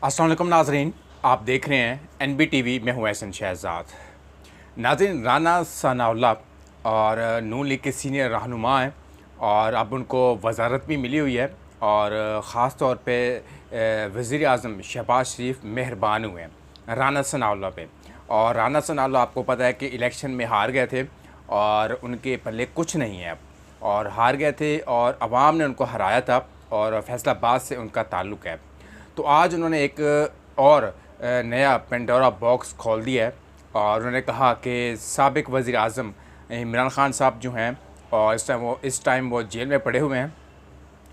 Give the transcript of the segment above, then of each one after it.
अस्सलाम वालेकुम नाजरीन, आप देख रहे हैं NBTV। मैं हूँ एहसन शहजाद। नाजरीन, राना सनाउल्लाह और नून लीग के सीनियर रहनुमा हैं और अब उनको वजारत भी मिली हुई है और ख़ास तौर पे वज़ीर आज़म शहबाज शरीफ मेहरबान हुए हैं राना सनाउल्लाह पे। और राना सनाउल्लाह आपको पता है कि इलेक्शन में हार गए थे और उनके पल्ले कुछ नहीं है अब, और हार गए थे और अवाम ने उनको हराया था और फैसलाबाद से उनका ताल्लुक़ है। तो आज उन्होंने एक और नया पेंडोरा बॉक्स खोल दिया है और उन्होंने कहा कि साबिक वज़ीर आज़म इमरान ख़ान साहब जो हैं और इस टाइम वो जेल में पड़े हुए हैं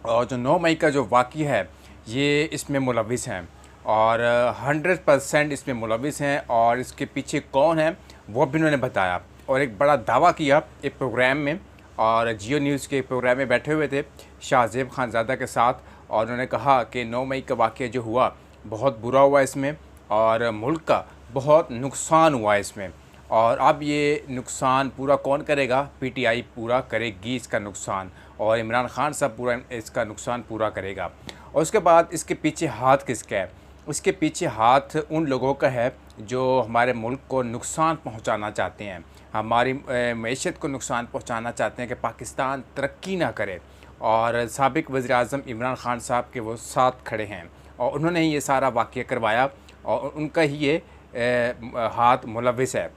और जो 9 मई का जो वाक़या है ये इसमें मुलविस हैं और 100% इसमें मुलविस हैं और इसके पीछे कौन है वो भी उन्होंने बताया और एक बड़ा दावा किया एक प्रोग्राम में। और जियो न्यूज़ के प्रोग्राम में बैठे हुए थे शाहज़ेब खानज़ादा के साथ और उन्होंने कहा कि 9 मई का वाक़या जो हुआ बहुत बुरा हुआ इसमें और मुल्क का बहुत नुकसान हुआ इसमें, और अब ये नुकसान पूरा कौन करेगा? PTI पूरा करेगी इसका नुकसान और इमरान ख़ान साहब पूरा इसका नुकसान पूरा करेगा। और उसके बाद इसके पीछे हाथ किसका है? इसके पीछे हाथ उन लोगों का है जो हमारे मुल्क को नुकसान पहुंचाना चाहते हैं, हमारी मईशत को नुकसान पहुंचाना चाहते हैं कि पाकिस्तान तरक्की ना करे। और साबिक वज़ीर आज़म इमरान ख़ान साहब के वो साथ खड़े हैं और उन्होंने ही ये सारा वाक़या करवाया और उनका ही ये हाथ मुलविस है।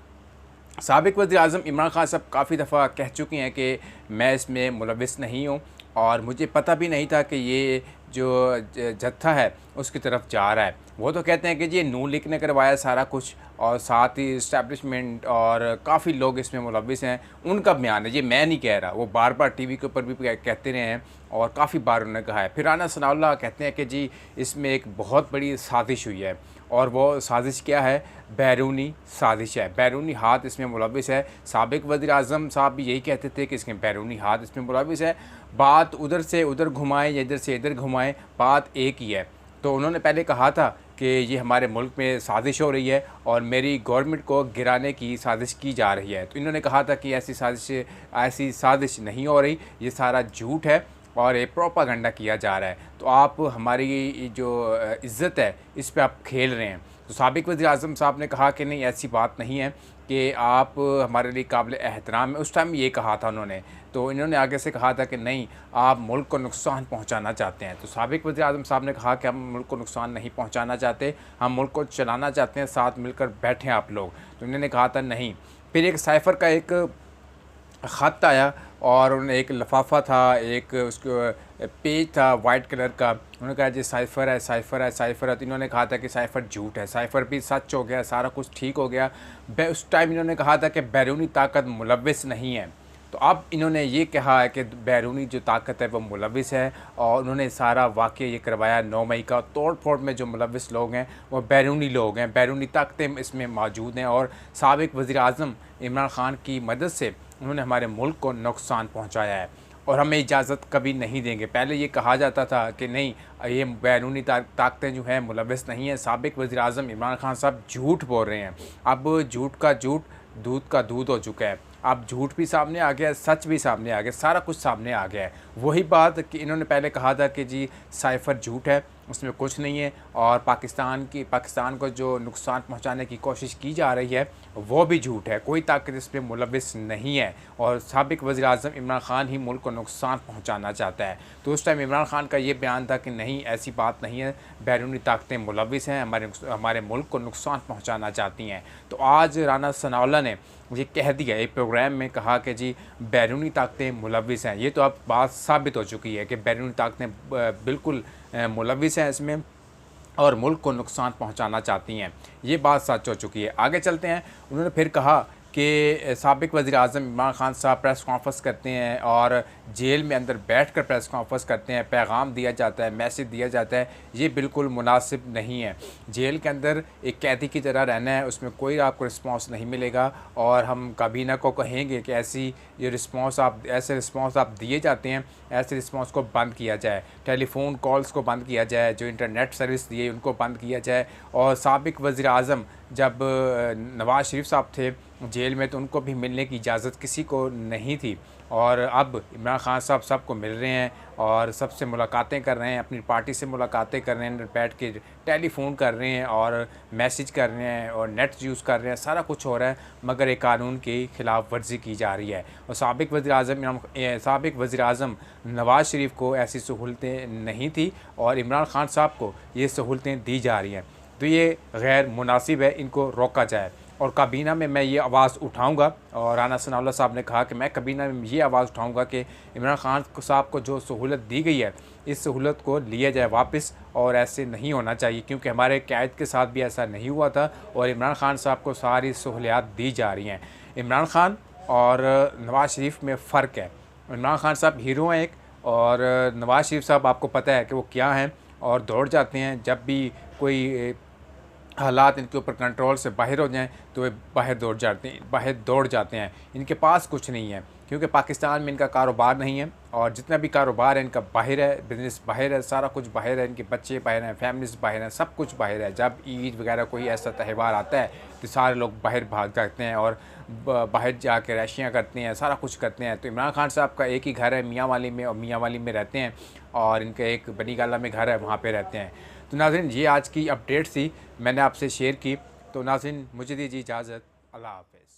साबिक वज़ीर आज़म इमरान ख़ान साहब काफ़ी दफ़ा कह चुके हैं कि मैं इसमें मुलविस नहीं हूँ और मुझे पता भी नहीं था कि ये जो जत्था है उसकी तरफ जा रहा है। वो तो कहते हैं कि जी नून लीग ने करवाया सारा कुछ और साथ ही इस्टेब्लिशमेंट और काफ़ी लोग इसमें मुलविस हैं, उनका बयान है, ये मैं नहीं कह रहा। वो बार बार टीवी के ऊपर भी कहते रहे हैं और काफ़ी बार उन्होंने कहा है। फिर राना सनाउल्लाह कहते हैं कि जी इसमें एक बहुत बड़ी साजिश हुई है और वो साजिश क्या है? बैरूनी साजिश है, बैरूनी हाथ इसमें मुलविस है। साबिक वज़ीर आज़म साहब भी यही कहते थे कि इसमें बैरूनी हाथ इसमें मुलविस है। बात उधर से उधर घुमाएं या इधर से इधर घुमाएं, बात एक ही है। तो उन्होंने पहले कहा था कि ये हमारे मुल्क में साजिश हो रही है और मेरी गवर्नमेंट को गिराने की साजिश की जा रही है। तो इन्होंने कहा था कि ऐसी साजिश नहीं हो रही, ये सारा झूठ है और ये प्रोपागंडा किया जा रहा है। तो आप हमारी जो इज़्ज़त है इस पे आप खेल रहे हैं। तो साबिक वज़ीर आज़म साहब ने कहा कि नहीं, ऐसी बात नहीं है कि आप हमारे लिए काबिल एहतराम है। उस टाइम ये कहा था उन्होंने। तो इन्होंने आगे से कहा था कि नहीं, आप मुल्क को नुकसान पहुंचाना चाहते हैं। तो साबिक वज़ीर आज़म साहब ने कहा कि हम मुल्क को नुकसान नहीं पहुंचाना चाहते, हम मुल्क को चलाना चाहते हैं, साथ मिलकर बैठें आप लोग। तो इन्होंने कहा था नहीं। फिर एक साइफ़र का एक ख़त आया और उन्होंने एक लिफाफा था, एक उसको पेज था वाइट कलर का। उन्होंने कहा जी साइफ़र है, साइफ़र है, साइफ़र है। तो इन्होंने कहा था कि साइफ़र झूठ है, साइफ़र भी सच हो गया, सारा कुछ ठीक हो गया। उस टाइम इन्होंने कहा था कि बैरूनी ताकत मुलविस नहीं है। तो अब इन्होंने ये कहा है कि बैरूनी जो ताकत है वो मुलविस है और उन्होंने सारा वाक़या ये करवाया 9 मई का। तोड़ फोड़ में जो मुलविस लोग हैं वो बैरूनी लोग हैं, बैरूनी ताकतें इसमें मौजूद हैं और साबिक वज़ीर आज़म इमरान ख़ान की मदद से उन्होंने हमारे मुल्क को नुकसान पहुंचाया है और हमें इजाज़त कभी नहीं देंगे। पहले ये कहा जाता था कि नहीं, ये बैरूनी ताकतें जो हैं मुलविस नहीं हैं। साबिक वज़ीर आज़म इमरान ख़ान साहब झूठ बोल रहे हैं। अब झूठ का झूठ, दूध का दूध हो चुका है। अब झूठ भी सामने आ गया है, सच भी सामने आ गया, सारा कुछ सामने आ गया है। वही बात कि इन्होंने पहले कहा था कि जी साइफ़र झूठ है, उसमें कुछ नहीं है और पाकिस्तान को जो नुकसान पहुंचाने की कोशिश की जा रही है वो भी झूठ है, कोई ताकत इसमें मुलविस नहीं है और साबिक वज़ीर आज़म इमरान ख़ान ही मुल्क को नुकसान पहुंचाना चाहता है। तो उस टाइम इमरान ख़ान का ये बयान था कि नहीं, ऐसी बात नहीं है, बैरूनी ताकतें मुलविस हैं, हमारे मुल्क को नुकसान पहुँचाना चाहती हैं। तो आज राना सनाउल्लाह ने ये कह दिया, एक प्रोग्राम में कहा कि जी बैरूनी ताकतें मुलविस हैं। ये तो अब बात साबित हो चुकी है कि बैरूनी ताकतें बिल्कुल मुलविस हैं इसमें और मुल्क को नुकसान पहुंचाना चाहती हैं। ये बात सच हो चुकी है। आगे चलते हैं। उन्होंने फिर कहा कि साबिक वज़ीर आज़म इमरान ख़ान साहब प्रेस कॉन्फ्रेंस करते हैं और जेल में अंदर बैठकर प्रेस कॉन्फ्रेंस करते हैं, पैगाम दिया जाता है, मैसेज दिया जाता है, ये बिल्कुल मुनासिब नहीं है। जेल के अंदर एक कैदी की तरह रहना है, उसमें कोई आपको रिस्पांस नहीं मिलेगा और हम काबीना को कहेंगे कि ऐसे रिस्पांस आप दिए जाते हैं, ऐसे रिस्पांस को बंद किया जाए, टेलीफोन कॉल्स को बंद किया जाए, जो इंटरनेट सर्विस दिए उनको बंद किया जाए। और साबिक वज़ीर आज़म जब नवाज़ शरीफ साहब थे जेल में तो उनको भी मिलने की इजाज़त किसी को नहीं थी, और अब इमरान खान साहब सबको मिल रहे हैं और सबसे मुलाकातें कर रहे हैं, अपनी पार्टी से मुलाकातें कर रहे हैं, बैठ के टेलीफ़ोन कर रहे हैं और मैसेज कर रहे हैं और नेट यूज़ कर रहे हैं, सारा कुछ हो रहा है, मगर एक कानून की खिलाफ वर्जी की जा रही है। और साबिक़ वज़ीर-ए-आज़म नवाज़ शरीफ को ऐसी सहूलतें नहीं थी और इमरान खान साहब को ये सहूलतें दी जा रही हैं, तो ये गैर मुनासिब है, इनको रोका जाए। और काबीना में मैं ये आवाज़ उठाऊंगा, और राना सनाउल्लाह साहब ने कहा कि मैं काबीना में ये आवाज़ उठाऊंगा कि इमरान खान साहब को जो सहूलत दी गई है, इस सहूलत को लिया जाए वापस, और ऐसे नहीं होना चाहिए, क्योंकि हमारे क़ायद के साथ भी ऐसा नहीं हुआ था और इमरान खान साहब को सारी सहूलियात दी जा रही हैं। इमरान खान और नवाज़ शरीफ में फ़र्क है। इमरान खान साहब हीरो हैं एक, और नवाज़ शरीफ साहब आपको पता है कि वो क्या हैं, और दौड़ जाते हैं जब भी कोई हालात इनके ऊपर कंट्रोल से बाहर हो जाएं तो वे बाहर दौड़ जाते हैं। इनके पास कुछ नहीं है, क्योंकि पाकिस्तान में इनका कारोबार नहीं है, और जितना भी कारोबार है इनका बाहर है, बिज़नेस बाहर है, सारा कुछ बाहर है, इनके बच्चे बाहर हैं, फैमिलीज बाहर हैं, सब कुछ बाहर है। जब ईद वगैरह कोई ऐसा त्यौहार आता है तो सारे लोग बाहर भाग जाते हैं और बाहर जाके रैशियाँ करते हैं, सारा कुछ करते हैं। तो इमरान खान साहब का एक ही घर है मियाँ वाली में, और मियाँ वाली में रहते हैं, और इनका एक बनी गाला में घर है, वहाँ पर रहते हैं। तो नाज़रीन, ये आज की अपडेट थी, मैंने आपसे शेयर की। तो नाज़रीन, मुझे दीजिए इजाज़त। अल्लाह हाफ़िज़।